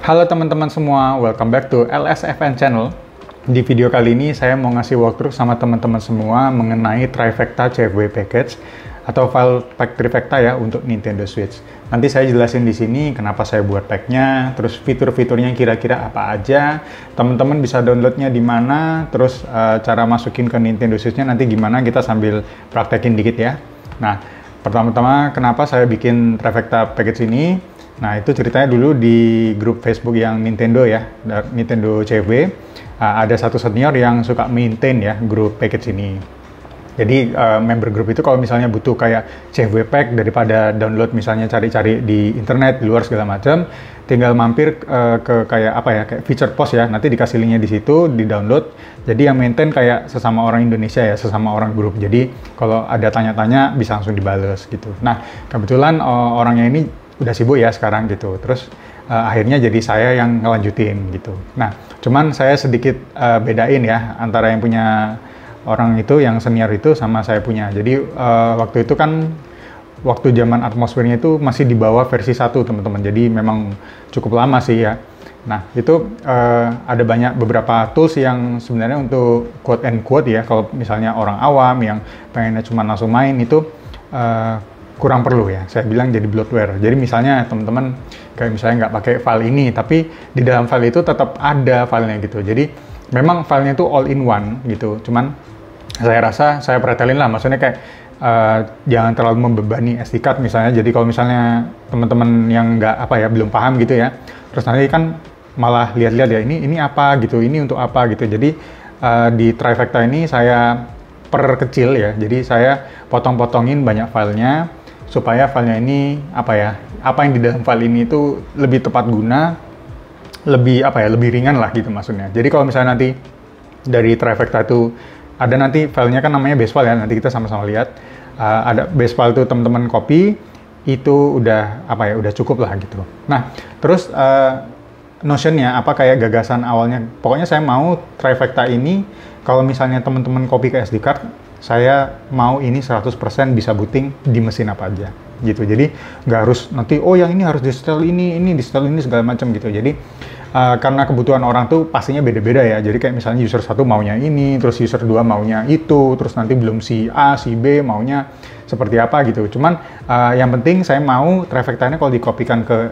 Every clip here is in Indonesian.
Halo teman-teman semua, welcome back to LSFN channel. Di video kali ini saya mau ngasih walkthrough sama teman-teman semua mengenai Trifecta CFW Package atau file pack Trifecta ya untuk Nintendo Switch. Nanti saya jelasin di sini kenapa saya buat packnya, terus fitur-fiturnya kira-kira apa aja, teman-teman bisa downloadnya di mana, terus cara masukin ke Nintendo Switch-nya nanti gimana, kita sambil praktekin dikit ya. Nah, pertama-tama kenapa saya bikin Trifecta Package ini? Nah, itu ceritanya dulu di grup Facebook yang Nintendo ya, Nintendo CFW. Ada satu senior yang suka maintain ya grup package ini. Jadi member grup itu kalau misalnya butuh kayak CFW pack daripada download misalnya cari-cari di internet di luar segala macam, tinggal mampir ke kayak apa ya, kayak feature post ya, nanti dikasih linknya di situ, di download. Jadi yang maintain kayak sesama orang Indonesia ya, sesama orang grup. Jadi kalau ada tanya-tanya bisa langsung dibales gitu. Nah, kebetulan orangnya ini udah sibuk ya sekarang gitu, terus akhirnya jadi saya yang ngelanjutin gitu. Nah, cuman saya sedikit bedain ya antara yang punya orang itu, yang senior itu sama saya punya. Jadi waktu itu kan, waktu zaman atmosfernya itu masih di bawah versi 1 teman-teman, jadi memang cukup lama sih ya. Nah, itu ada beberapa tools yang sebenarnya untuk quote and quote ya, kalau misalnya orang awam yang pengennya cuma langsung main itu kurang perlu ya, saya bilang jadi bloatware. Jadi misalnya teman-teman kayak misalnya nggak pakai file ini, tapi di dalam file itu tetap ada filenya gitu. Jadi memang filenya itu all in one gitu. Cuman saya rasa saya pretelin lah, maksudnya kayak jangan terlalu membebani SD card misalnya. Jadi kalau misalnya teman-teman yang nggak apa ya, belum paham gitu ya, terus nanti kan malah lihat-lihat ya ini apa gitu, ini untuk apa gitu. Jadi di Trifecta ini saya perkecil ya, jadi saya potong-potongin banyak filenya supaya filenya ini apa yang di dalam file ini itu lebih tepat guna, lebih lebih ringan lah gitu maksudnya. Jadi kalau misalnya nanti dari Trifecta itu ada nanti filenya kan namanya base file ya, nanti kita sama-sama lihat. Ada base file itu teman-teman copy, itu udah udah cukup lah gitu. Nah, terus notionnya kayak gagasan awalnya, pokoknya saya mau Trifecta ini kalau misalnya teman-teman copy ke SD card, saya mau ini 100% bisa booting di mesin apa aja gitu. Jadi nggak harus nanti yang ini harus di setel ini segala macam gitu. Jadi karena kebutuhan orang tuh pastinya beda-beda ya. Jadi kayak misalnya user 1 maunya ini, terus user 2 maunya itu, terus nanti belum si A, si B maunya seperti apa gitu. Cuman yang penting saya mau Trifecta-nya kalau dikopikan ke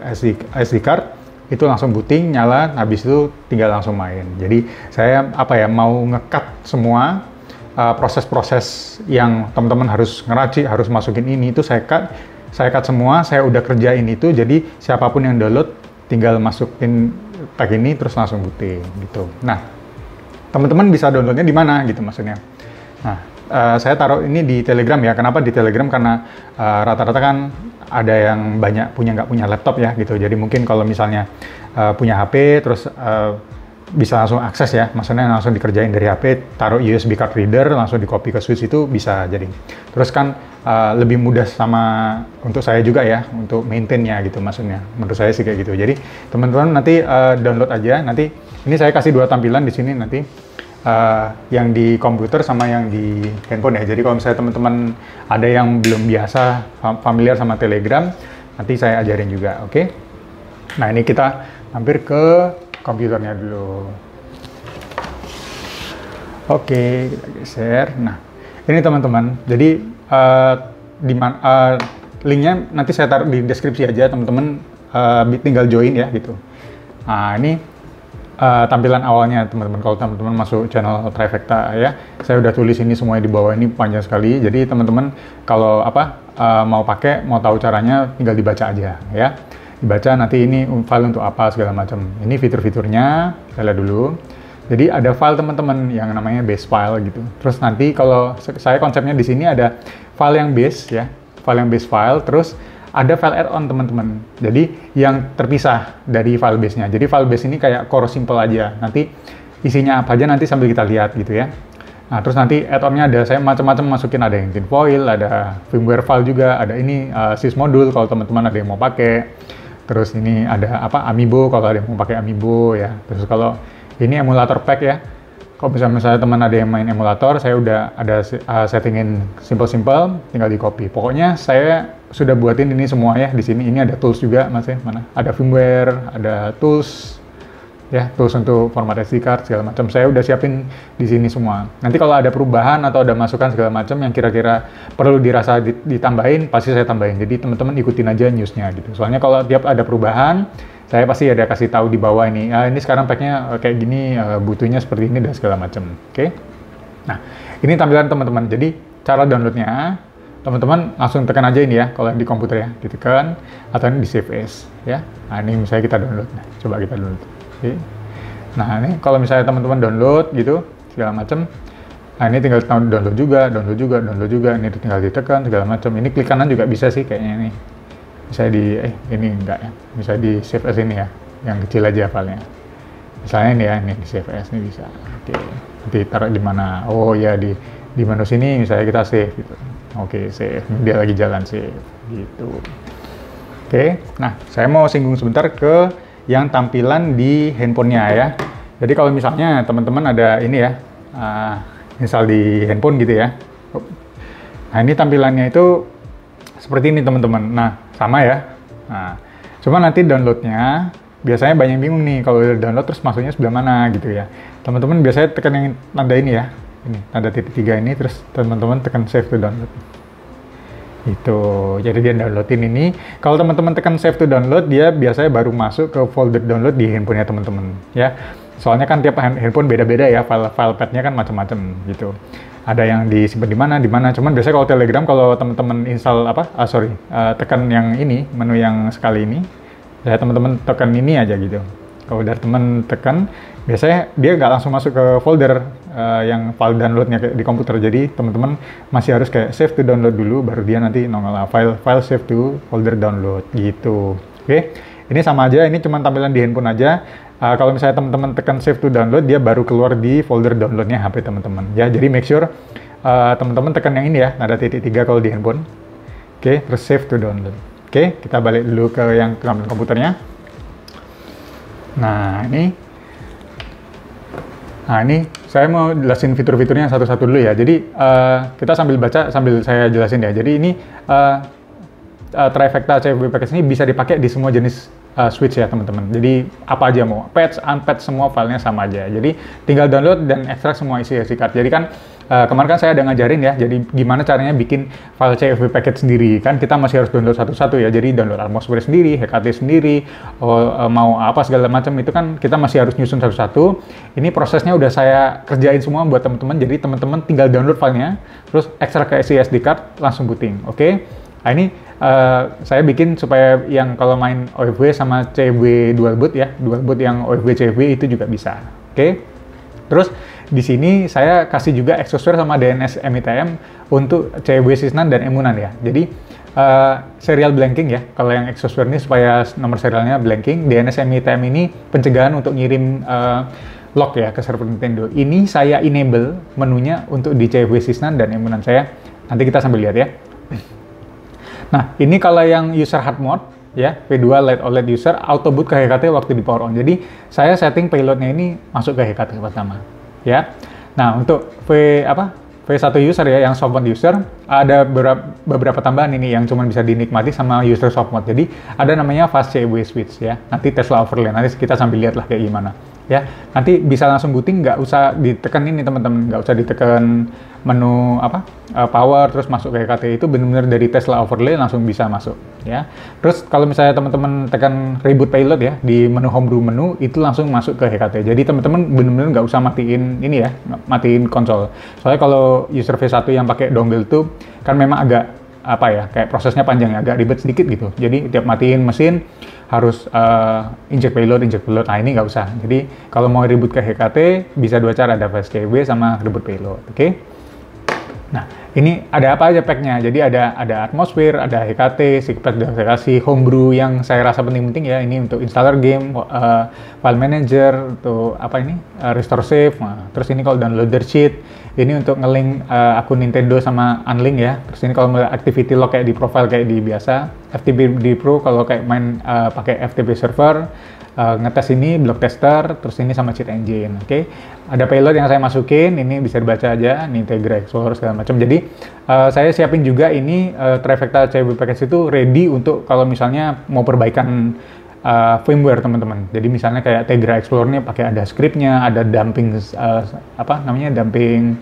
SD card itu langsung booting, nyala, habis itu tinggal langsung main. Jadi saya mau nge-cut semua proses-proses yang teman-teman harus ngeracik, harus masukin ini, itu saya cut semua, saya udah kerjain itu, jadi siapapun yang download tinggal masukin pack ini terus langsung booting gitu. Nah, teman-teman bisa downloadnya di mana gitu maksudnya. Nah, saya taruh ini di Telegram ya. Kenapa di Telegram? Karena rata-rata kan ada yang nggak punya laptop ya gitu. Jadi mungkin kalau misalnya punya HP terus bisa langsung akses ya, maksudnya langsung dikerjain dari HP, taruh USB card reader, langsung di copy ke Switch itu bisa jadi. Terus kan lebih mudah untuk saya juga ya, untuk maintain-nya gitu maksudnya. Menurut saya sih kayak gitu. Jadi teman-teman nanti download aja, nanti ini saya kasih 2 tampilan di sini nanti, yang di komputer sama yang di handphone ya. Jadi kalau misalnya teman-teman ada yang belum biasa familiar sama Telegram, nanti saya ajarin juga, oke? Nah, ini kita hampir ke komputernya dulu. Oke, kita geser. Nah, ini teman-teman. Jadi linknya nanti saya taruh di deskripsi aja, teman-teman tinggal join ya gitu. Nah, ini tampilan awalnya teman-teman. Kalau teman-teman masuk channel Trifecta ya, saya udah tulis ini semuanya di bawah, ini panjang sekali. Jadi teman-teman kalau mau tahu caranya tinggal dibaca aja ya. Dibaca nanti ini file untuk apa segala macam. Ini fitur-fiturnya, saya lihat dulu. Jadi ada file teman-teman yang namanya base file gitu. Terus nanti kalau saya konsepnya di sini ada file yang base ya, file yang base file, terus ada file add-on teman-teman. Jadi yang terpisah dari file base-nya. Jadi file base ini kayak core simple aja. Nanti isinya apa aja nanti sambil kita lihat gitu ya. Nah, terus nanti add-on-nya ada, saya macam-macam masukin, ada yang tinfoil, ada firmware file juga, ada ini sys module kalau teman-teman ada yang mau pakai. Terus ini ada Amiibo kalau ada yang mau pakai Amiibo ya. Terus kalau ini emulator pack ya. Kalau misalnya teman ada yang main emulator, saya udah ada settingin simple-simple, tinggal di copy. Pokoknya saya sudah buatin ini semua ya di sini. Ini ada tools juga, Mas ya, mana? Ada firmware, ada tools, ya tools untuk format SD card segala macam. Saya udah siapin di sini semua. Nanti kalau ada perubahan atau ada masukan segala macam yang kira-kira perlu dirasa ditambahin, pasti saya tambahin. Jadi teman-teman ikutin aja newsnya gitu. Soalnya kalau tiap ada perubahan, saya pasti ada kasih tahu di bawah ini. Ini sekarang packnya kayak gini, butuhnya seperti ini dan segala macam. Oke? Nah, ini tampilan teman-teman. Jadi cara downloadnya, teman-teman langsung tekan aja ini ya, kalau di komputer ya, ditekan atau ini di save as ya. Nah, ini misalnya kita download. Nah, coba kita download. Oke. Nah, ini kalau misalnya teman-teman download gitu segala macam. Nah, ini tinggal download juga. Ini tinggal ditekan segala macam. Ini klik kanan juga bisa sih kayaknya ini. Bisa di ini enggak ya, bisa di save as ini ya, yang kecil aja filenya. Misalnya ini ya, ini di save as ini bisa. Oke, nanti taruh di mana? Oh ya, di menu sini misalnya kita save gitu. Oke, save. Dia lagi jalan save gitu. Oke, nah saya mau singgung sebentar ke yang tampilan di handphonenya ya. Jadi kalau misalnya teman-teman ada ini ya, install di handphone gitu ya. Nah, ini tampilannya itu seperti ini teman-teman. Nah, sama ya. Nah, cuma nanti downloadnya biasanya banyak yang bingung nih kalau udah download terus masuknya sebelah mana gitu ya. Teman-teman biasanya tekan yang tanda ini ya. Ini tanda titik 3 ini, terus teman-teman tekan save to download. Itu. Jadi dia downloadin ini. Kalau teman-teman tekan save to download, dia biasanya baru masuk ke folder download di handphonenya teman-teman ya. Soalnya kan tiap handphone beda-beda ya, file path-nya kan macam-macam gitu. Ada yang disimpan di mana. Cuman biasanya kalau Telegram, kalau teman-teman install tekan yang ini, menu yang sekali ini, ya teman-teman tekan ini aja gitu. Kalau dari teman tekan, biasanya dia nggak langsung masuk ke folder yang file downloadnya di komputer. Jadi teman-teman masih harus kayak save to download dulu, baru dia nanti nongol file save to folder download gitu. Oke, ini sama aja. Ini cuma tampilan di handphone aja. Kalau misalnya teman-teman tekan save to download, dia baru keluar di folder downloadnya HP teman-teman. Ya, jadi make sure teman-teman tekan yang ini ya, ada titik 3 kalau di handphone. Oke, terus save to download. Oke, kita balik dulu ke yang tampilan komputernya. Nah, ini saya mau jelasin fitur-fiturnya satu-satu dulu ya. Jadi kita sambil baca sambil saya jelasin ya. Jadi ini Trifecta CFW Package ini bisa dipakai di semua jenis switch ya teman-teman. Jadi apa aja mau, patch, unpatch semua filenya sama aja. Jadi tinggal download dan ekstrak semua isi SD card. Jadi kan kemarin kan saya ada ngajarin ya, jadi gimana caranya bikin file CFW package sendiri. Kan kita masih harus download satu-satu ya, jadi download atmosphere sendiri, HKT sendiri, mau apa segala macam itu kan kita masih harus nyusun satu-satu. Ini prosesnya udah saya kerjain semua buat teman-teman, jadi teman-teman tinggal download filenya, terus ekstrak ke isi SD card, langsung booting, oke? Nah ini saya bikin supaya yang kalau main OFW sama CFW dual boot ya, dual boot yang OFW CFW itu juga bisa, oke? Terus di sini saya kasih juga Exosware sama DNS MITM untuk CFW Sysnan dan Emunan ya. Jadi serial blanking ya. Kalau yang Exosware ini supaya nomor serialnya blanking, DNS MITM ini pencegahan untuk ngirim log ya ke server Nintendo. Ini saya enable menunya untuk di CFW Sysnan dan Emunan saya. Nanti kita sambil lihat ya. Nah, ini kalau yang user hard mode ya, V2 Lite OLED user auto boot ke HKT waktu di power on. Jadi saya setting payloadnya ini masuk ke HKT pertama ya. Nah, untuk V1 user ya yang soft mode user ada beberapa tambahan ini yang cuma bisa dinikmati sama user soft mode. Jadi ada namanya fast CFW switch ya. Nanti Tesla overlay, nanti kita sambil lihat lah kayak gimana. Ya, nanti bisa langsung booting, nggak usah ditekan ini teman-teman, nggak usah ditekan menu power terus masuk ke HKT, itu benar-benar dari Tesla overlay langsung bisa masuk ya. Terus kalau misalnya teman-teman tekan reboot payload ya di menu homebrew menu itu langsung masuk ke HKT. Jadi teman-teman benar-benar nggak usah matiin ini ya, matiin konsol. Soalnya kalau user V1 yang pakai dongle itu kan memang agak kayak prosesnya panjang ya, agak ribet sedikit gitu. Jadi tiap matiin mesin harus inject payload. Nah ini nggak usah. Jadi kalau mau reboot ke HKT bisa dua cara, ada fast CFW sama reboot payload. Oke? Nah ini ada apa aja packnya? Jadi ada atmosphere, ada HKT, secret verifikasi, homebrew yang saya rasa penting-penting ya. Ini untuk installer game, file manager, untuk restore save. Nah, terus ini kalau downloader sheet, ini untuk nge-link akun Nintendo sama unlink ya. Terus ini kalau activity log kayak di profile kayak di biasa, FTP di Pro kalau kayak main pakai FTP server, ngetes ini block tester, terus ini sama cheat engine, oke? ada payload yang saya masukin, ini bisa dibaca aja, ini Tegra Explorer segala macam. Jadi saya siapin juga ini Trifecta CFW Package itu ready untuk kalau misalnya mau perbaikan firmware teman-teman. Jadi misalnya kayak Tegra Explorer ini pakai ada scriptnya, ada dumping dumping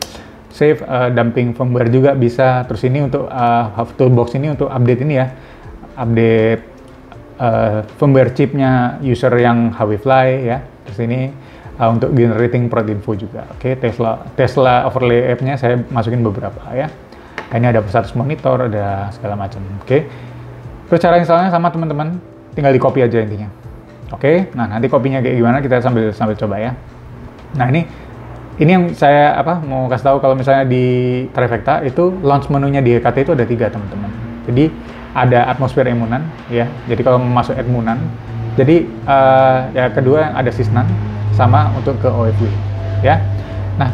save, dumping firmware juga bisa. Terus ini untuk toolbox ini untuk update ini ya, update firmware chipnya user yang Huawei ya. Terus ini untuk generating prod info juga. Oke, Tesla overlay app-nya saya masukin beberapa ya. Ini ada status monitor, ada segala macam. Oke. Terus cara installnya sama teman-teman, tinggal di copy aja intinya. Oke. Nah, nanti kopinya kayak gimana kita sambil coba ya. Nah, ini yang saya mau kasih tahu kalau misalnya di Trifecta itu launch menunya di EKT itu ada 3 teman-teman. Jadi ada atmosfer emunan ya. Jadi kalau mau masuk emunan, jadi ya kedua yang ada Sysnan sama untuk ke OFW ya. Nah,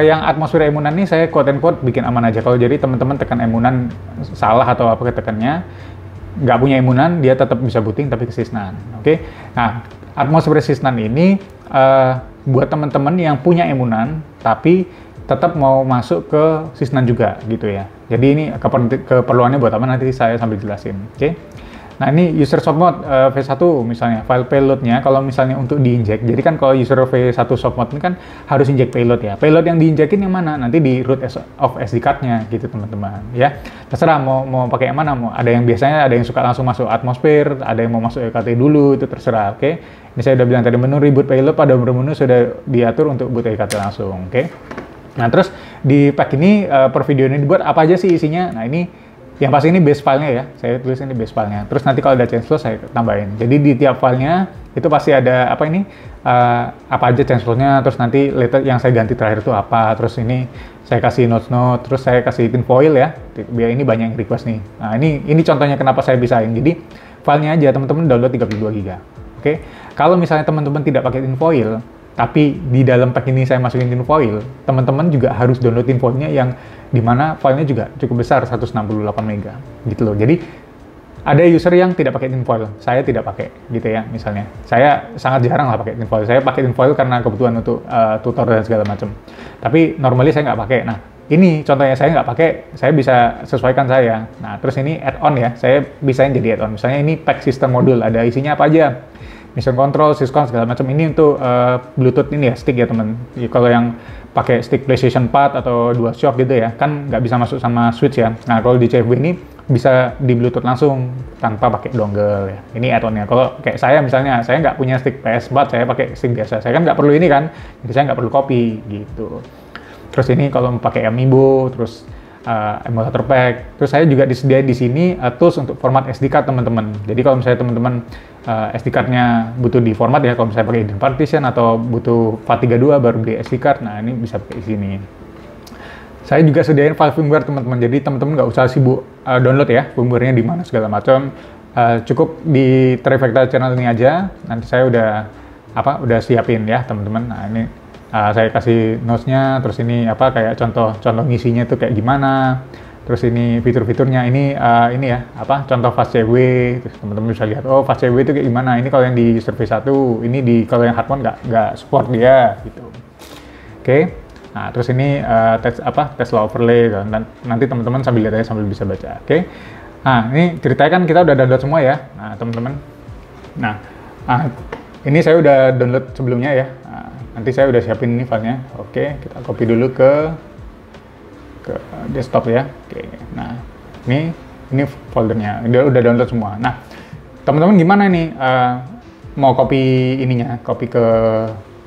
yang atmosfer emunan ini saya quote and quote bikin aman aja. Kalau jadi teman-teman tekan emunan salah atau apa ketekannya nggak punya emunan, dia tetap bisa booting tapi ke Sysnan. Oke. Nah, atmosfer Sysnan ini buat teman-teman yang punya emunan tapi tetap mau masuk ke Sysnan juga gitu ya. Jadi ini keperluannya buat apa nanti saya sambil jelasin. Oke. Nah, ini user soft mode V1 misalnya, file payloadnya kalau misalnya untuk diinjek, jadi kan kalau user V1 soft mode ini kan harus injek payload ya. Payload yang diinjekin yang mana? Nanti di root of SD card-nya gitu teman-teman ya. Terserah mau pakai yang mana, ada yang biasanya ada yang suka langsung masuk atmosfer, ada yang mau masuk EKT dulu, itu terserah. Oke. Ini saya udah bilang tadi menu reboot payload, pada menu sudah diatur untuk boot EKT langsung. Oke. Nah, terus di pack ini per video ini dibuat apa aja sih isinya? Nah, ini yang pasti ini base filenya ya, saya tulis ini base filenya. Terus nanti kalau ada change flow saya tambahin. Jadi di tiap filenya itu pasti ada apa aja change flow-nya. Terus nanti later yang saya ganti terakhir itu apa. Terus ini saya kasih notes, terus saya kasih tinfoil ya. Biar ini banyak yang request nih. Nah ini contohnya kenapa saya bisain. Jadi filenya aja teman-teman download 32 GB. Oke. Kalau misalnya teman-teman tidak pakai tinfoil, tapi di dalam pack ini saya masukin tinfoil, teman-teman juga harus download tinfoilnya yang dimana filenya juga cukup besar, 168 MB gitu loh. Jadi ada user yang tidak pakai tinfoil, saya tidak pakai gitu ya misalnya. Saya sangat jarang lah pakai tinfoil. Saya pakai tinfoil karena kebutuhan untuk tutor dan segala macam. Tapi normally saya nggak pakai. Nah ini contohnya saya nggak pakai, saya bisa sesuaikan saya. Nah terus ini add-on ya, saya bisain jadi add-on. Misalnya ini pack system module, ada isinya apa aja. Mission control, syscon segala macam. Ini untuk Bluetooth ini ya, stick ya teman. Kalau yang pakai stick PlayStation 4 atau DualShock gitu ya, kan nggak bisa masuk sama switch ya. Nah kalau di CFW ini bisa di Bluetooth langsung tanpa pakai dongle ya. Ini add-onnya. Kalau kayak saya misalnya, saya nggak punya stick PS4, saya pakai stick biasa. Saya kan nggak perlu ini kan, jadi saya nggak perlu copy gitu. Terus ini kalau pakai Amiibo, terus emulator pack. Terus saya juga disediain di sini tools untuk format SD card teman-teman. Jadi kalau misalnya teman-teman SD card-nya butuh di format ya, kalau misalnya pakai hidden partition atau butuh FAT32 baru beli SD card, nah ini bisa pakai di sini. Saya juga sediain file firmware teman-teman. Jadi teman-teman nggak usah sibuk download ya, firmware-nya di mana segala macam. Cukup di Trifecta channel ini aja. Nanti saya udah siapin ya teman-teman. Nah ini saya kasih notes-nya, terus ini kayak contoh ngisinya itu kayak gimana, terus ini fitur-fiturnya, ini ya contoh fast CW, terus teman-teman bisa lihat fast CW itu kayak gimana. Ini kalau yang di user V1, ini kalau yang hard mode nggak support dia gitu. Oke. Nah terus ini Tesla overlay, dan nanti teman-teman sambil lihat aja sambil bisa baca. Oke. Nah ini ceritanya kan kita udah download semua ya, nah teman-teman. Nah ini saya udah download sebelumnya ya. Nanti saya udah siapin ini filenya. Oke, kita copy dulu ke desktop ya. Oke, nah ini foldernya. Udah download semua. Nah, teman-teman gimana nih mau copy ininya, copy ke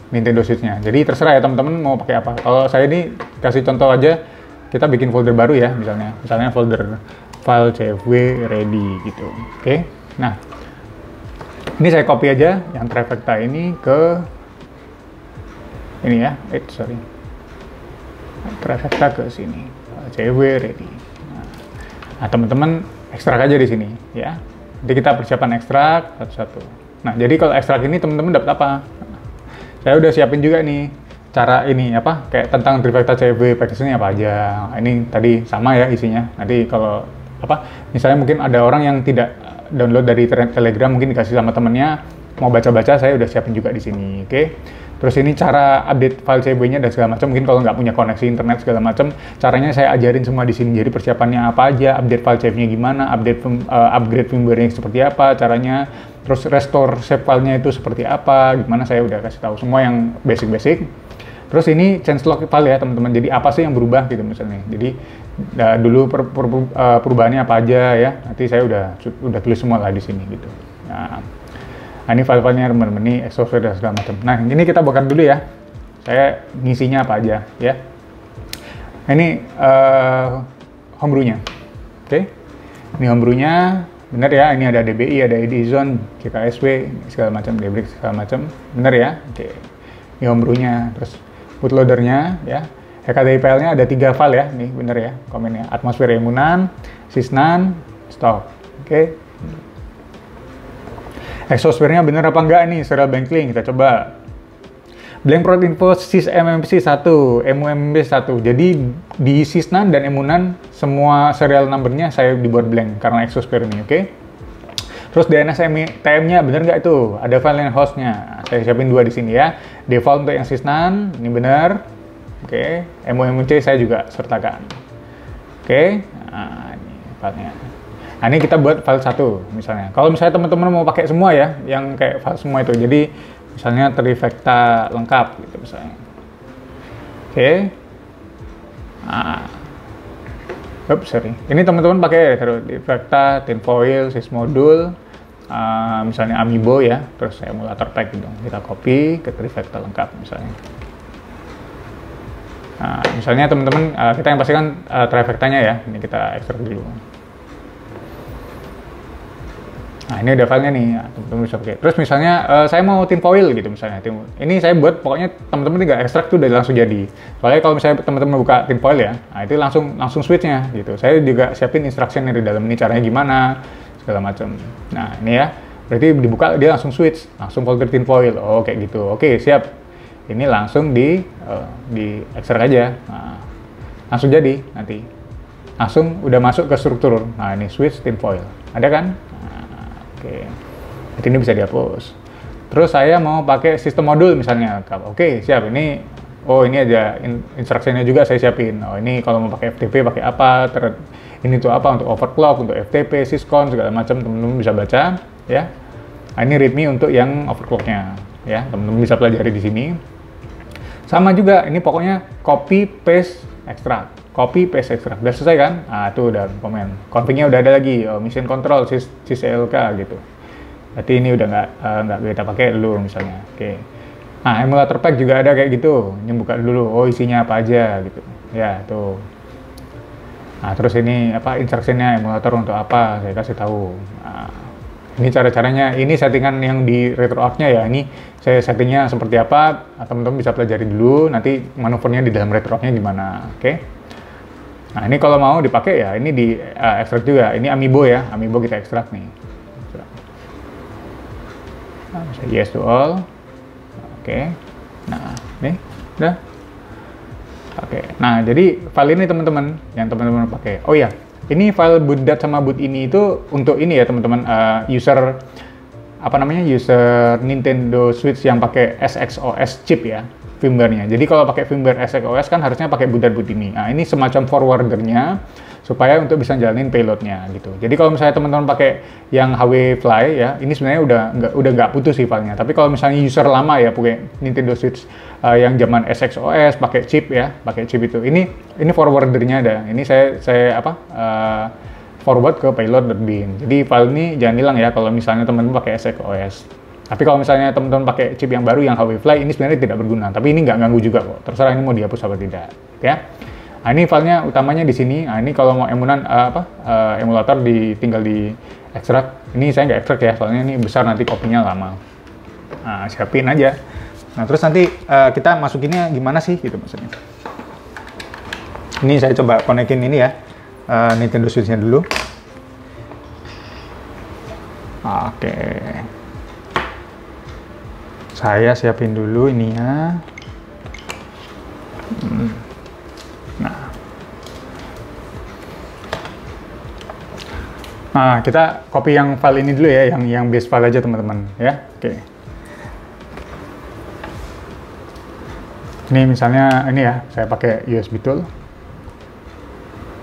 Nintendo Switch-nya. Jadi terserah ya teman-teman mau pakai apa. Kalau saya ini kasih contoh aja, kita bikin folder baru ya, misalnya folder file CFW ready gitu. Oke, nah ini saya copy aja yang Trifecta ini ke ini ya, Trifecta ke sini, CFW ready. Nah teman-teman ekstrak aja di sini ya. Jadi kita persiapan ekstrak satu-satu. Nah jadi kalau ekstrak ini teman-teman dapat apa? Saya udah siapin juga nih cara ini kayak tentang Trifecta CFW package-nya apa aja. Nah, ini tadi sama ya isinya. Nanti kalau misalnya mungkin ada orang yang tidak download dari Telegram, mungkin dikasih sama temennya, mau baca-baca saya udah siapin juga di sini, oke? Terus ini cara update file CSV-nya dan segala macam. Mungkin kalau nggak punya koneksi internet segala macam, caranya saya ajarin semua di sini. Jadi persiapannya apa aja, update file CSV-nya gimana, upgrade firmware-nya seperti apa, caranya, terus restore save file-nya itu seperti apa, gimana saya udah kasih tahu semua yang basic-basic. Terus ini changelog file ya teman-teman. Jadi apa sih yang berubah gitu misalnya. Jadi dulu perubahannya apa aja ya. Nanti saya udah tulis semua lah di sini gitu. Nah, ini file-filenya teman-teman, ini software dan segala macam. Nah, ini kita bongkar dulu ya. Saya ngisinya apa aja ya. Ini homebrew-nya. Oke. Ini homebrew-nya, benar ya. Ini ada DBI, ada Edison, CKSW, segala macam, Debrix segala macam. Benar ya. Oke. Ini homebrew-nya, terus bootloader-nya ya. HKDI file-nya ada 3 file ya. Ini benar ya. Komennya Atmosphere Emunan, Sysnan, Stock. Oke. Exosphere-nya bener apa enggak nih, serial blank link, kita coba. Blank product info sysmmp 1, emummp 1. Jadi di Sysnan dan Emunan semua serial number-nya saya dibuat blank karena Exosphere ini, oke? Terus DNS TM-nya bener nggak itu? Ada file yang host-nya. Saya siapin 2 di sini ya. Default untuk yang Sysnan, ini bener. Oke, emummc saya juga sertakan. Oke, nah ini filenya. Nah, ini kita buat file 1 misalnya. Kalau misalnya teman-teman mau pakai semua ya, yang kayak file semua itu. Jadi misalnya trifecta lengkap gitu misalnya. Oke. Nah. Sorry. Ini teman-teman pakai trifecta, tinfoil, sysmodule, misalnya amiibo ya, terus emulator pack gitu. Kita copy ke trifecta lengkap misalnya. Nah, misalnya teman-teman kita yang pastikan trifectanya ya. Ini kita ekstrak dulu. Nah, ini ada filenya nih, teman-teman bisa pakai. Terus misalnya saya mau tinfoil gitu misalnya. Ini saya buat pokoknya teman-teman tinggal ekstrak tuh udah langsung jadi. Soalnya kalau misalnya teman-teman buka tinfoil ya, nah itu langsung switch-nya gitu. Saya juga siapin instruction di dalam ini caranya gimana segala macam. Nah, ini ya. Berarti dibuka dia langsung switch, langsung folder tinfoil. Oh, kayak gitu. Oke, siap. Ini langsung di ekstrak aja. Nah, langsung jadi nanti. Langsung udah masuk ke struktur. Nah, ini switch tinfoil. Ada kan? Oke, jadi ini bisa dihapus. Terus saya mau pakai sistem modul misalnya. Oke, siap. Ini aja instruksinya juga saya siapin. Oh, ini kalau mau pakai FTP pakai apa? Ini tuh apa untuk overclock, untuk FTP, syscon segala macam teman-teman bisa baca ya. Nah, ini readme untuk yang overclocknya ya. Teman-teman bisa pelajari di sini. Sama juga, ini pokoknya copy paste extract. Copy paste extract. Udah selesai kan? Nah, itu udah komen. Config-nya udah ada lagi. Mission control syslk gitu. Berarti ini udah nggak kita pakai dulu misalnya. Oke. Nah, emulator pack juga ada kayak gitu. Ini buka dulu. Oh, isinya apa aja gitu. Ya, tuh. Nah, terus ini apa instruction-nya emulator untuk apa? Saya kasih tahu. Nah, ini cara-caranya. Ini settingan yang di RetroArch-nya ya. Ini saya settingnya seperti apa. Teman-teman bisa pelajari dulu. Nanti manuvernya di dalam RetroArch-nya gimana. Oke. Nah, ini kalau mau dipakai ya, ini di ekstrak juga. Ini amiibo ya, amiibo kita ekstrak nih. Nah, bisa yes to all. Oke. Nah, nih, udah. Oke. Nah, jadi file ini teman-teman yang teman-teman pakai. Oh ya, ini file bootdat sama boot ini itu untuk ini ya teman-teman, user Nintendo Switch yang pakai SXOS chip ya. Firmware-nya. Jadi kalau pakai firmware SXOS kan harusnya pakai bootdat boot ini. Nah, ini semacam forwarder-nya supaya untuk bisa jalanin payload-nya gitu. Jadi kalau misalnya teman-teman pakai yang HW-Fly ya, ini sebenarnya udah nggak putus sih filenya. Tapi kalau misalnya user lama ya pakai Nintendo Switch yang zaman SXOS pakai chip itu. Ini forwarder-nya ada. Ini saya forward ke payload.bin. Jadi file ini jangan hilang ya kalau misalnya teman-teman pakai SXOS. Tapi kalau misalnya teman-teman pakai chip yang baru yang HW-Fly, ini sebenarnya tidak berguna. Tapi ini nggak ganggu juga kok. Terserah ini mau dihapus apa tidak, ya. Nah, ini filenya utamanya di sini. Nah, ini kalau mau emulator tinggal di ekstrak. Ini saya nggak ekstrak ya, soalnya ini besar nanti kopinya lama. Nah, siapin aja. Nah, terus nanti kita masukinnya gimana sih, gitu maksudnya. Ini saya coba konekin ini ya, Nintendo Switch-nya dulu. Oke. Saya siapin dulu ininya. Nah, Nah, kita copy yang file ini dulu ya, yang base file aja teman-teman ya. Oke. Ini misalnya ini ya, saya pakai USB tool.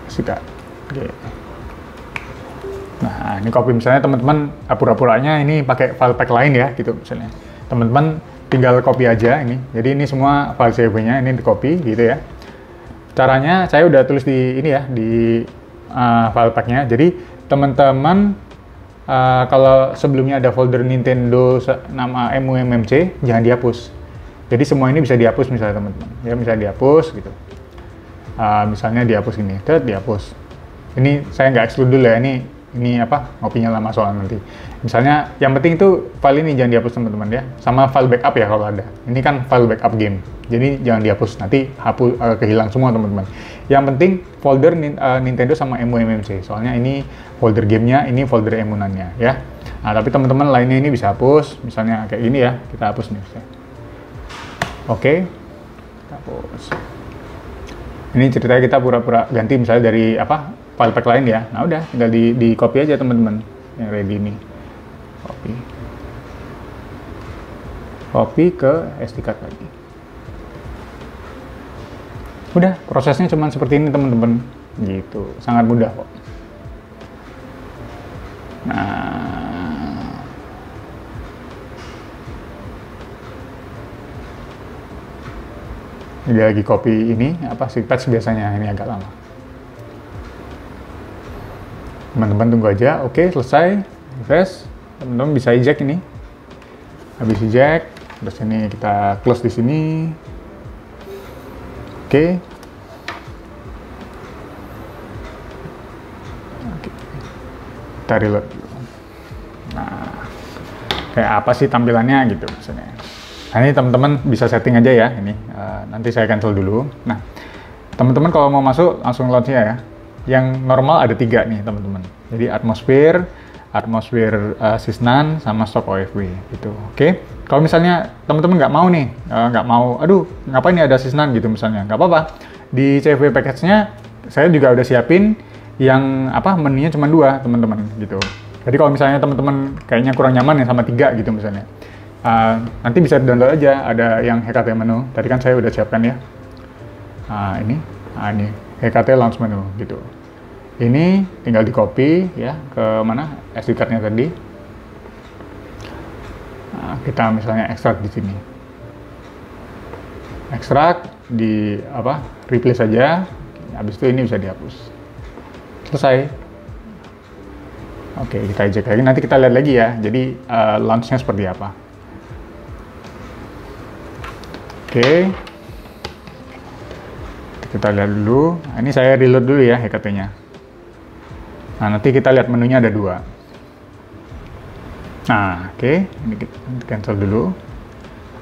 Sudah. Oke. Nah, ini copy misalnya teman-teman pura-puranya ini pakai file pack lain ya, gitu misalnya. Teman-teman tinggal copy aja ini. Jadi ini semua file CV-nya ini di copy gitu ya. Caranya saya udah tulis di ini ya, di file pack-nya. Jadi teman-teman kalau sebelumnya ada folder Nintendo nama MUMMC, jangan dihapus. Jadi semua ini bisa dihapus misalnya teman-teman. Ya bisa dihapus gitu. Misalnya dihapus ini, dihapus. Ini saya nggak exclude dulu ya, ini apa, ngopinya lama soal nanti. Misalnya yang penting itu file ini jangan dihapus teman-teman ya. Sama file backup ya kalau ada. Ini kan file backup game. Jadi jangan dihapus, nanti hapus kehilang semua teman-teman. Yang penting folder Nintendo sama MUMMC. Soalnya ini folder gamenya, ini folder emunannya ya. Nah, tapi teman-teman lainnya ini bisa hapus. Misalnya kayak gini ya, kita hapus nih. Oke, kita hapus. Ini ceritanya kita pura-pura ganti misalnya dari apa file pack lain ya. Nah udah, tinggal di copy aja teman-teman yang ready ini. Copy ke SD card lagi. Udah, prosesnya cuma seperti ini teman-teman. Gitu, sangat mudah kok. Nah, ini lagi copy ini apa sih patch biasanya ini agak lama. Teman-teman tunggu aja. Oke, selesai. Refresh. Teman-teman bisa eject ini. Habis eject, terus ini kita close di sini. Oke. Kita reload dulu. Nah, kayak apa sih tampilannya gitu misalnya. Nah, ini teman-teman bisa setting aja ya ini. Nanti saya cancel dulu. Nah, teman-teman kalau mau masuk langsung launch-nya ya. Yang normal ada 3 nih teman-teman. Jadi atmosphere Sysnan sama stock OFW gitu. Oke. Kalau misalnya teman-teman nggak mau nih, nggak mau, aduh ngapain nih ada Sysnan gitu misalnya, nggak apa-apa. Di CV package-nya saya juga udah siapin yang apa menunya cuma 2 teman-teman gitu. Jadi kalau misalnya teman-teman kayaknya kurang nyaman ya sama 3 gitu misalnya, nanti bisa download aja ada yang HKT menu. Tadi kan saya udah siapkan ya. Ini HKT launch menu gitu. Ini tinggal di copy ya ke mana SD card-nya tadi. Nah, kita misalnya ekstrak di sini. Ekstrak di apa? Replace saja. Habis itu ini bisa dihapus. Selesai. Oke, kita eject lagi. Nanti kita lihat lagi ya. Jadi launch-nya seperti apa. Oke. Kita lihat dulu. Nah, ini saya reload dulu ya HKT-nya. Nah, nanti kita lihat menunya ada 2. Nah, oke. Ini kita cancel dulu.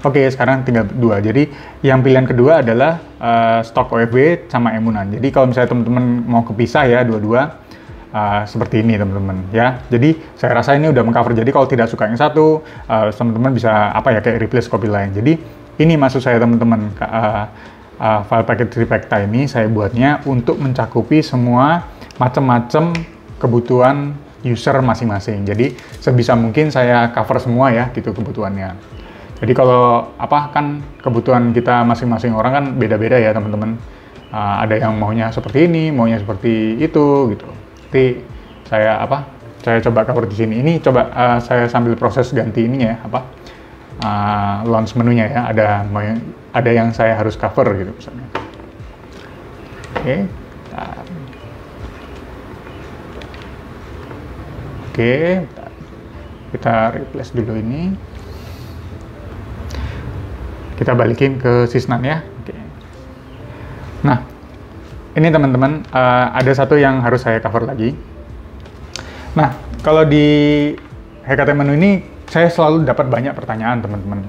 Oke, sekarang tinggal 2. Jadi, yang pilihan kedua adalah stock OFW sama emunan. Jadi, kalau misalnya teman-teman mau kepisah ya, dua-dua, seperti ini teman-teman ya. Jadi, saya rasa ini udah mengcover. Jadi, kalau tidak suka yang satu, teman-teman bisa apa ya, kayak replace copy lain. Jadi, ini maksud saya teman-teman. File package refactor ini saya buatnya untuk mencakupi semua macam-macam kebutuhan user masing-masing. Jadi sebisa mungkin saya cover semua ya gitu kebutuhannya. Jadi kalau apa kan kebutuhan kita masing-masing orang kan beda-beda ya teman-teman. Ada yang maunya seperti ini, maunya seperti itu gitu. Jadi saya coba cover di sini. Ini coba saya sambil proses ganti ininya ya launch menunya ya. Ada yang saya harus cover gitu misalnya. Oke. Oke, kita replace dulu ini. Kita balikin ke Sysnan ya. Oke. Nah, ini teman-teman ada satu yang harus saya cover lagi. Nah, kalau di HKT menu ini saya selalu dapat banyak pertanyaan teman-teman.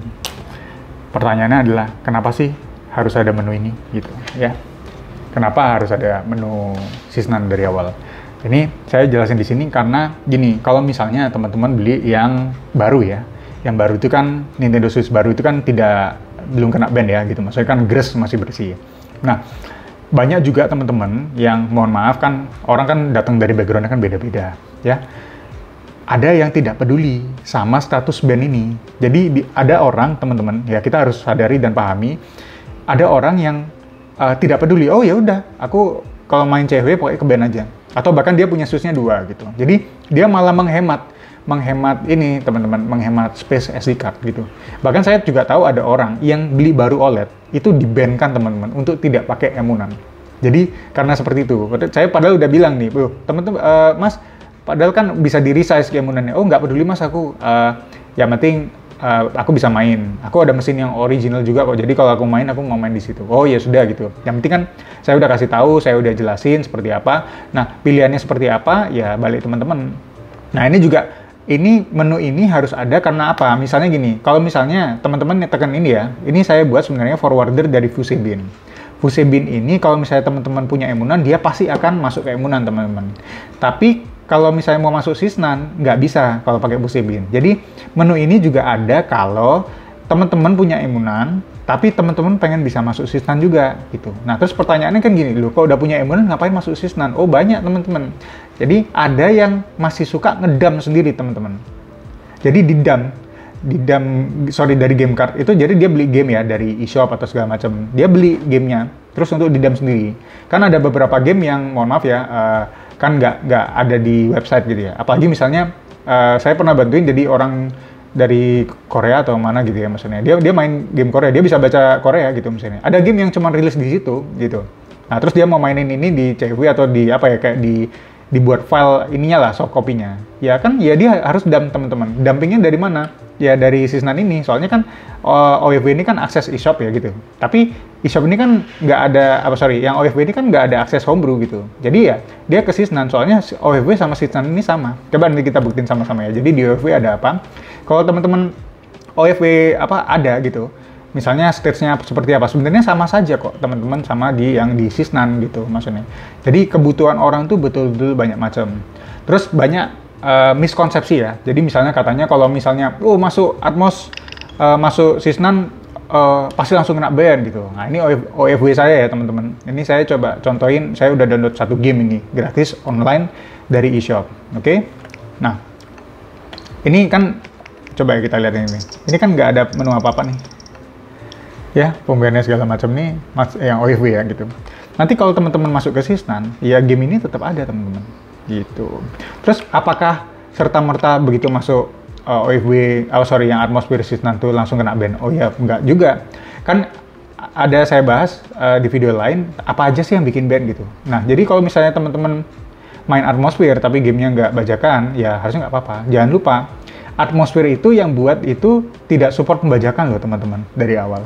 Pertanyaannya adalah kenapa sih harus ada menu ini gitu ya? Kenapa harus ada menu Sysnan dari awal? Ini saya jelasin di sini karena gini, kalau misalnya teman-teman beli yang baru ya, yang baru itu kan Nintendo Switch baru itu kan belum kena ban ya gitu, maksudnya kan gres masih bersih. Nah, banyak juga teman-teman yang, mohon maaf kan, orang kan datang dari background-nya kan beda-beda, ya. Ada yang tidak peduli sama status band ini. Jadi ada orang, teman-teman, ya kita harus sadari dan pahami, ada orang yang tidak peduli. Oh ya udah, aku kalau main cewek pokoknya ke band aja. Atau bahkan dia punya susnya 2 gitu. Jadi dia malah menghemat ini teman-teman, menghemat space SD card gitu. Bahkan saya juga tahu ada orang yang beli baru OLED itu di-ban-kan teman-teman untuk tidak pakai emunan. Jadi karena seperti itu, saya padahal udah bilang nih, teman-teman, Mas, padahal kan bisa di-resize emunannya. Oh nggak peduli Mas, aku yang penting aku bisa main. Aku ada mesin yang original juga kok. Jadi kalau aku mau main di situ. Oh ya sudah gitu. Yang penting kan saya udah kasih tahu, saya udah jelasin seperti apa. Nah pilihannya seperti apa ya balik teman-teman. Nah ini juga, ini menu ini harus ada karena apa? Misalnya gini, kalau misalnya teman-teman tekan ini ya, ini saya buat sebenarnya forwarder dari Fusebin. Fusebin ini kalau misalnya teman-teman punya emunan, dia pasti akan masuk ke emunan teman-teman. Tapi kalau misalnya mau masuk Sysnan, nggak bisa kalau pakai Fusebin. Jadi menu ini juga ada kalau teman-teman punya emunan, tapi teman-teman pengen bisa masuk Sysnan juga gitu. Nah terus pertanyaannya kan gini, loh kok udah punya emunan ngapain masuk Sysnan? Oh banyak teman-teman. Jadi ada yang masih suka ngedam sendiri teman-teman. Jadi didam dari game card itu, jadi dia beli game ya dari eShop atau segala macam. Dia beli gamenya, terus untuk didam sendiri. Kan ada beberapa game yang, mohon maaf ya, kan nggak ada di website gitu ya. Apalagi misalnya saya pernah bantuin jadi orang dari Korea atau mana gitu ya maksudnya. Dia main game Korea, dia bisa baca Korea gitu misalnya. Ada game yang cuma rilis di situ gitu. Nah terus dia mau mainin ini di CV atau di apa ya, kayak dibuat file ininya lah, soft copy-nya. Ya kan, ya dia harus dump teman-teman. Dumpingnya dari mana? Ya dari Sysnan ini. Soalnya kan OFW ini kan akses eShop ya gitu. Tapi eShop ini kan nggak ada, yang OFW ini kan nggak ada akses homebrew gitu. Jadi ya dia ke Sysnan. Soalnya OFW sama Sysnan ini sama. Coba nanti kita buktiin sama-sama ya. Jadi di OFW ada apa? Kalau teman-teman OFW ada gitu. Misalnya stage-nya seperti apa, sebenarnya sama saja kok teman-teman sama yang di Sysnan gitu maksudnya. Jadi kebutuhan orang tuh betul-betul banyak macam. Terus banyak miskonsepsi ya. Jadi misalnya katanya kalau misalnya masuk Atmos, masuk Sysnan pasti langsung kena ban gitu. Nah ini OFW saya ya teman-teman. Ini saya coba contohin, saya udah download 1 game ini gratis online dari eShop. Oke? Nah ini kan coba ya kita lihat ini. Ini kan nggak ada menu apa-apa nih. Ya, pembayarannya segala macam nih, yang OFW ya gitu. Nanti kalau teman-teman masuk ke Sysnan, ya game ini tetap ada teman-teman, gitu. Terus apakah serta-merta begitu masuk OFW, yang Atmosphere Sysnan tuh langsung kena ban? Oh ya, enggak juga. Kan ada saya bahas di video lain, apa aja sih yang bikin ban gitu. Nah, jadi kalau misalnya teman-teman main Atmosphere tapi gamenya nggak bajakan, ya harusnya nggak apa-apa. Jangan lupa, Atmosphere itu yang buat itu tidak support pembajakan loh teman-teman dari awal.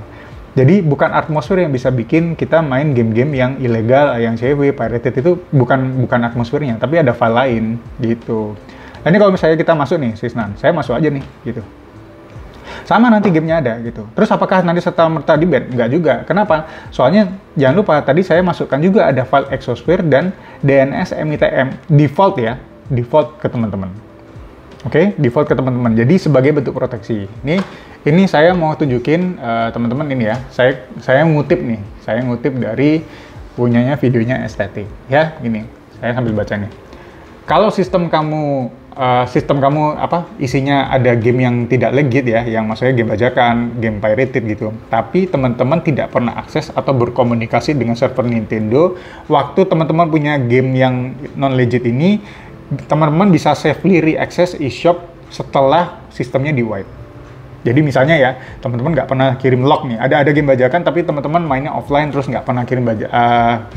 Jadi bukan Atmosphere yang bisa bikin kita main game-game yang ilegal, yang CW, pirated itu bukan Atmosphere-nya, tapi ada file lain gitu. Nah ini kalau misalnya kita masuk nih Sysnan, saya masuk aja nih gitu. Sama nanti gamenya ada gitu. Terus apakah nanti serta-merta di ban? Enggak juga. Kenapa? Soalnya jangan lupa tadi saya masukkan juga ada file Exosphere dan DNS MITM default ya, default ke teman-teman. Oke, default ke teman-teman. Jadi sebagai bentuk proteksi. Ini saya mau tunjukin teman-teman ini ya. Saya ngutip nih. Saya ngutip dari punyanya videonya Estetik. Ya, gini. Saya sambil baca nih. Kalau sistem kamu isinya ada game yang tidak legit ya, yang maksudnya game bajakan, game pirated gitu. Tapi teman-teman tidak pernah akses atau berkomunikasi dengan server Nintendo. Waktu teman-teman punya game yang non legit ini, teman-teman bisa safely re-access eShop setelah sistemnya di-wipe. Jadi misalnya ya, teman-teman nggak pernah kirim log nih, ada game bajakan tapi teman-teman mainnya offline terus nggak pernah kirim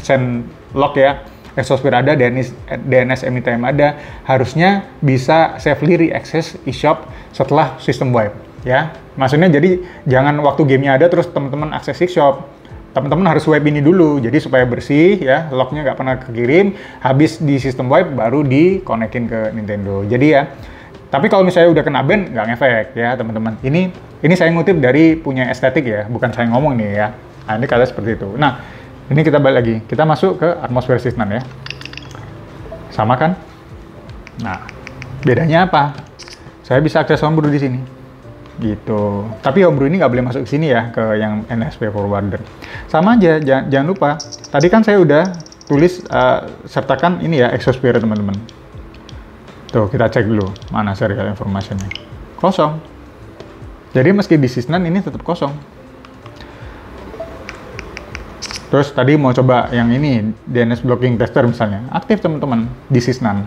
send log ya, Exosphere ada, DNS MITM ada, harusnya bisa safely re-access eShop setelah sistem wipe ya. Maksudnya jadi jangan waktu gamenya ada terus teman-teman akses eShop. Teman-teman harus wipe ini dulu, jadi supaya bersih ya, lognya nggak pernah kekirim, habis di sistem wipe baru dikonekin ke Nintendo. Jadi ya, tapi kalau misalnya udah kena ban, nggak ngefek ya teman-teman. Ini saya ngutip dari punya Estetik ya, bukan saya ngomong nih ya. Nah ini kalian seperti itu. Nah, ini kita balik lagi, kita masuk ke Atmosphere Sysnan ya. Sama kan? Nah, bedanya apa? Saya bisa akses homebrew di sini. gitu. Tapi Homebrew ini nggak boleh masuk ke sini ya, ke yang NSP forwarder. Sama aja, jangan lupa. Tadi kan saya udah tulis sertakan ini ya Exosphere teman-teman. Tuh kita cek dulu mana serial informationnya. Kosong. Jadi meski di sysname ini tetap kosong. Terus tadi mau coba yang ini DNS blocking tester misalnya, aktif teman-teman di sysname.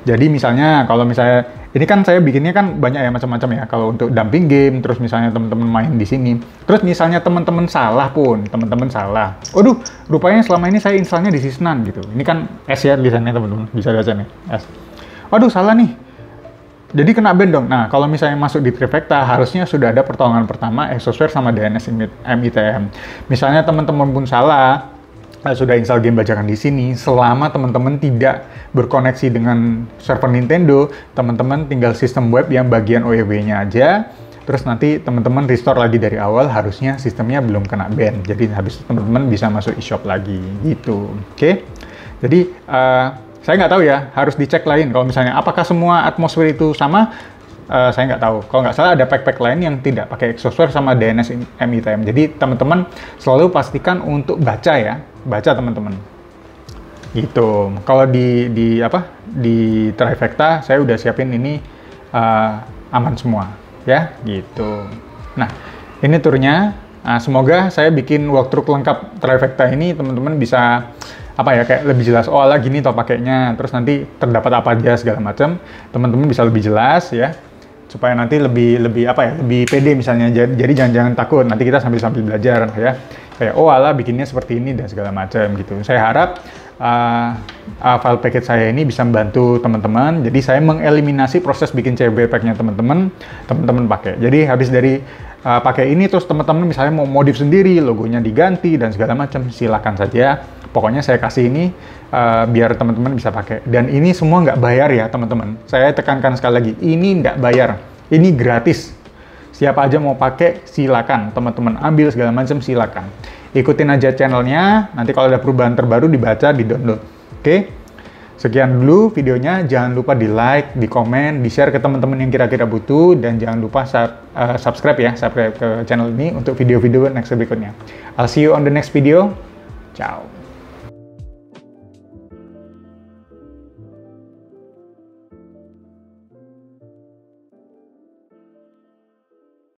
Jadi misalnya kalau misalnya ini kan saya bikinnya kan banyak ya macam-macam ya. Kalau untuk dumping game, terus misalnya teman-teman main di sini. Terus misalnya teman-teman salah pun, teman-teman salah. Waduh, rupanya selama ini saya installnya di sysname gitu. Ini kan S ya tulisannya teman-teman, bisa baca nih S. Waduh, salah nih. Jadi kena ban dong. Nah, kalau misalnya masuk di Trifecta, harusnya sudah ada pertolongan pertama Exosphere sama DNS MITM. Misalnya teman-teman pun salah, sudah install game bajakan di sini, selama teman-teman tidak berkoneksi dengan server Nintendo, teman-teman tinggal sistem web yang bagian OEW-nya aja, terus nanti teman-teman restore lagi dari awal, harusnya sistemnya belum kena ban. Jadi habis teman-teman bisa masuk eShop lagi, gitu. Oke? Jadi, saya nggak tahu ya, harus dicek lain. Kalau misalnya, apakah semua atmosfer itu sama? Saya nggak tahu. Kalau nggak salah ada pack-pack lain yang tidak pakai Exosphere sama DNS MITM. Jadi teman-teman selalu pastikan untuk baca ya, baca teman-teman. Gitu. Kalau di Trifecta saya udah siapin ini aman semua, ya, gitu. Nah, ini turnya. Semoga saya bikin walkthrough lengkap Trifecta ini teman-teman bisa kayak lebih jelas, oh ala gini toh pakainya, terus nanti terdapat apa aja segala macam, teman-teman bisa lebih jelas ya, supaya nanti lebih pede misalnya. Jadi jangan takut, nanti kita sambil belajar ya, kayak oh ala bikinnya seperti ini dan segala macam gitu. Saya harap file package saya ini bisa membantu teman-teman, jadi saya mengeliminasi proses bikin CFW pack-nya teman-teman pakai. Jadi habis dari pakai ini terus teman-teman misalnya mau modif sendiri, logonya diganti dan segala macam, silakan saja. Pokoknya saya kasih ini biar teman-teman bisa pakai. Dan ini semua nggak bayar ya teman-teman. Saya tekankan sekali lagi, ini nggak bayar. Ini gratis. Siapa aja mau pakai, silakan. Teman-teman ambil segala macam, silakan. Ikutin aja channelnya, nanti kalau ada perubahan terbaru dibaca, di-download. Oke? Sekian dulu videonya. Jangan lupa di-like, di-komen, di-share ke teman-teman yang kira-kira butuh. Dan jangan lupa subscribe ya, subscribe ke channel ini untuk video-video next berikutnya. I'll see you on the next video. Ciao.